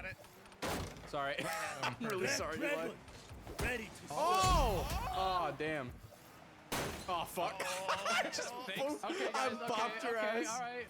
Got it. Sorry. I'm really sorry, Eli. Ready to Oh, damn. Oh, fuck. I just Thanks. I bopped your ass. All right.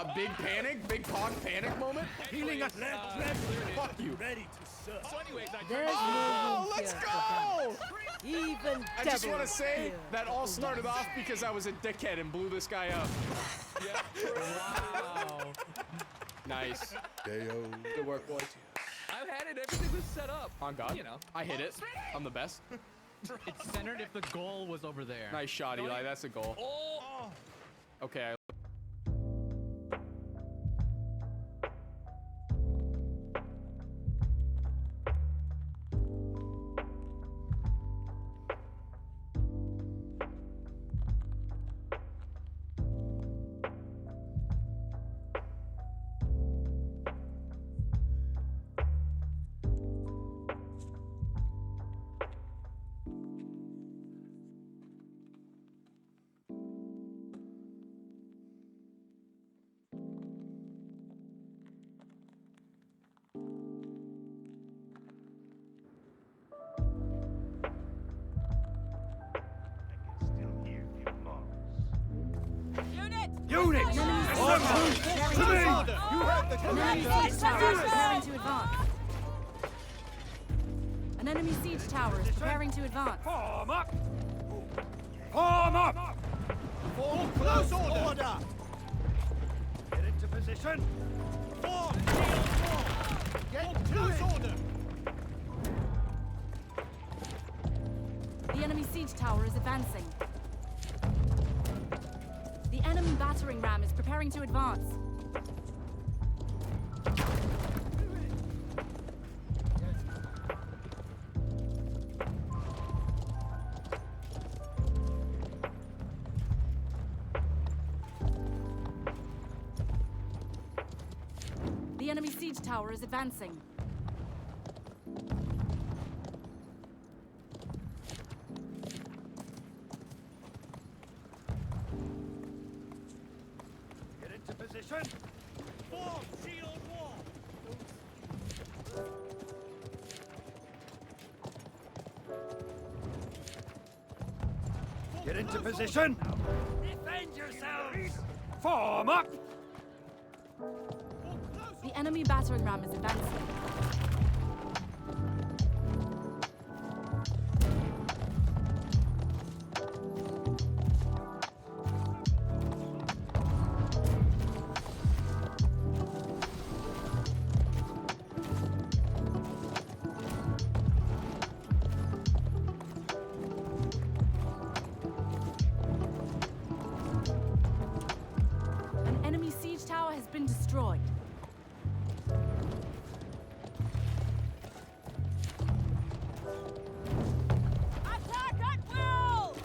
Fuck. Big panic? Big pog panic moment? healing us. Fuck you. Ready to serve. So anyways, I There's turned no Oh, room let's here go! for doubt. Even I just want to devils say fear that all the started light. off because I was a dickhead and blew this guy up. Wow. Nice. K.O. Good work, boys. I've had it. Everything was set up. On God. You know. I hit it. I'm the best. It's centered if the goal was over there. Nice shot, Eli. That's a goal. Oh. Okay. Unit! An enemy siege tower is preparing to advance. Form up! Form up! Form close order! Get into position! Form! Get close order! The enemy siege tower is advancing. The enemy battering ram is preparing to advance. The enemy siege tower is advancing. Get into position! Form shield wall! Get into position! Defend yourselves! Form up! The enemy battering ram is advancing. An enemy siege tower has been destroyed. Attack at will!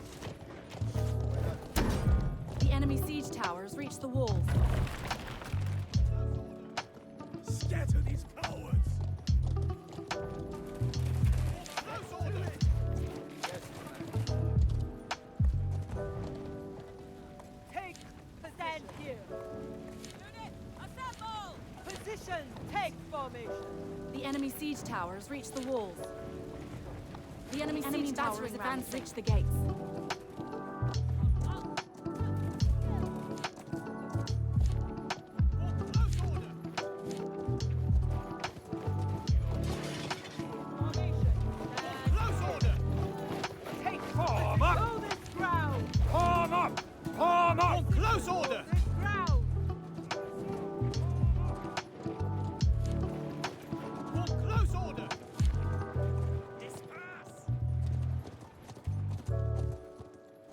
The enemy siege tower has reached the walls. Scatter these cowards! Close order! Take stand here. Unit, assemble! Position, take formation. The enemy siege tower has reached the walls. The enemy siege tower has advanced, reached the gates. Close order! Formation. And Close order! take Form up! to this ground. Form up! Form up! Close order! This ground. Close order! Disperse!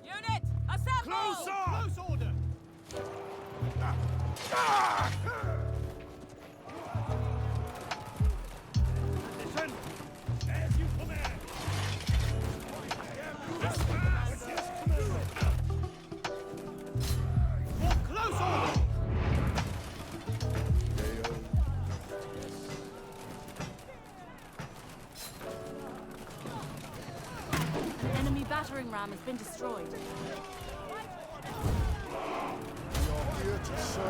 Unit, assemble! Close order! Position! As you command! Disperse! Close order! An enemy battering ram has been destroyed. We are here to serve.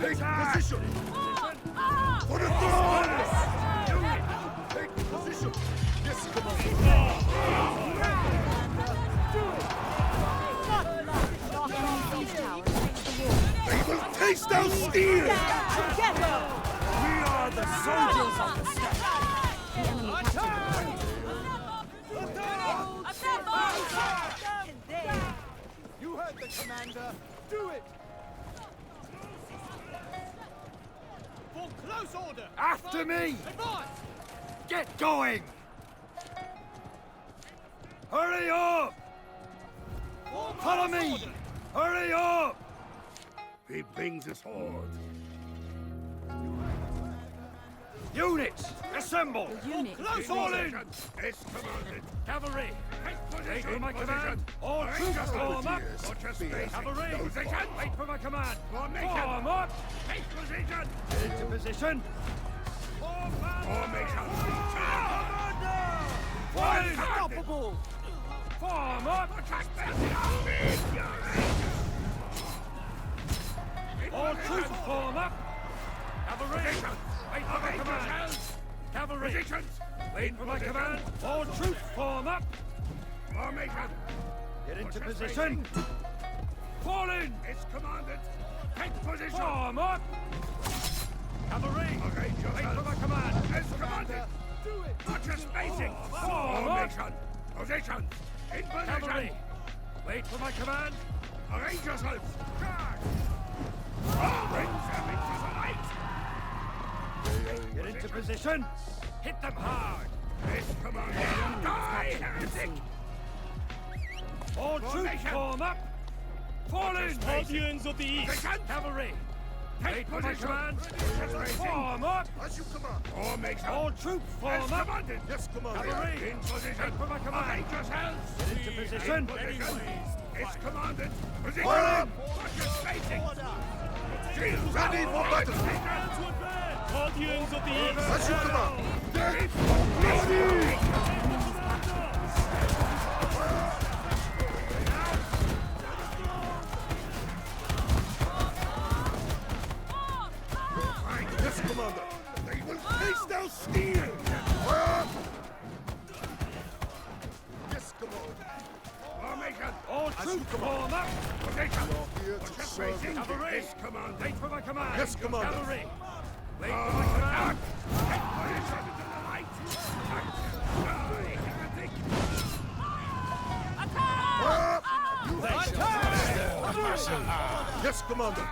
Take position! For the throne! Take position! Yes, Commander! They will taste our steel! Together! We are the soldiers of the steppe! The enemy captured the You heard the commander! Do it! For close order! After me! Advance! Get going! Hurry up! Follow me! Hurry up! He brings his horde. Units, assemble! The unit Close all in! It's commanded. Cavalry, Take wait for position, my command! All troops form up! Cavalry, wait for my command! Form up! Take position! Into position! Formation! Unstoppable! Form up! All troops form up! Cavalry, wait for my command! Cavalry, wait for my command! All troops form up! Formation! Get into position! Fall in! It's commanded. Take position! Form up! Cavalry, Arrange wait for yourselves. my command! It's commanded. Do it! Not your spacing! Form up! Formation! Position! In position! Cavalry, wait for my command! Arrange yourselves! Charge! Bring them into the light! Get into position! Hit them hard! It's commanded. Die, heretic! All troops Formation. form up! Fall in! Scorpions of the East! Position. Cavalry! Take Wait for my position. command! Position. Form up! As you command. Formation! All troops As form up! commanded! Yes, commander. Cavalry. In position. Wait for my command. Arrange yourselves! Into position! In position. It's commanded. Position. Form up. Not your spacing! Shield ready for battle! Guardians of the East! As you command! Ready! Yes, commander! They will taste our steel! Yes, commander! Formation! All troops form up! Position! Here What's your spacing? Cavalry! Yes, commander! Wait for my command! Yes, commander. Cavalry! Wait for my command! Take position into the light! Die, heretic! Yes, commander!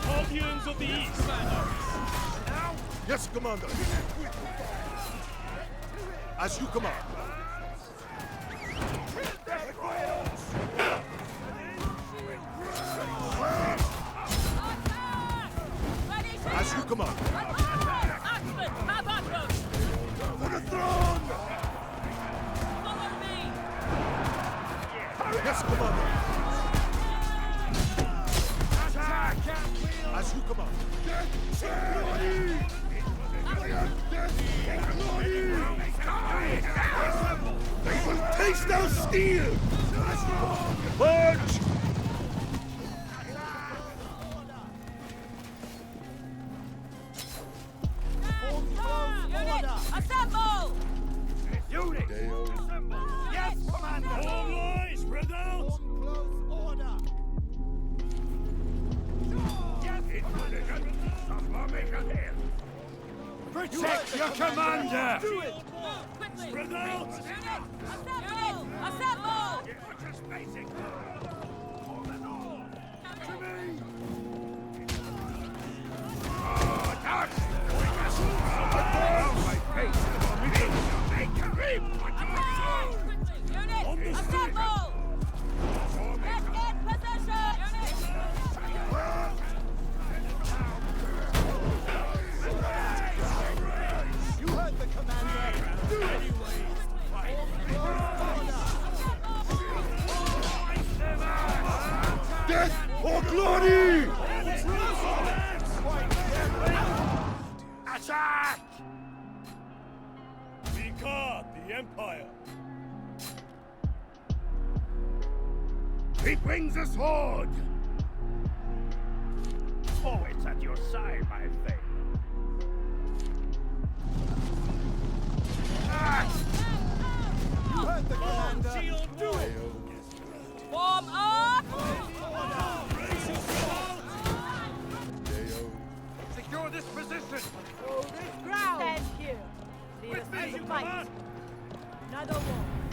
Guardians of the East! Yes, commander! As you command! As you command! For the throne! Yes, commander! As you command! They will taste our steel! March! Assemble! Unit! Assemble! Yes, Commander! All rise! Spread out! Protect your commander! Do it! Quickly! Spread out! Unit! Assemble! Unit! Assemble! Get in position! You heard the commander! Death or glory! brings a sword! Always at your side, my thing. You heard the commander. Shield, do it! Form up! Secure this position! Hold this ground! Stand here. Lead With us me, to you the fight. command! Another one.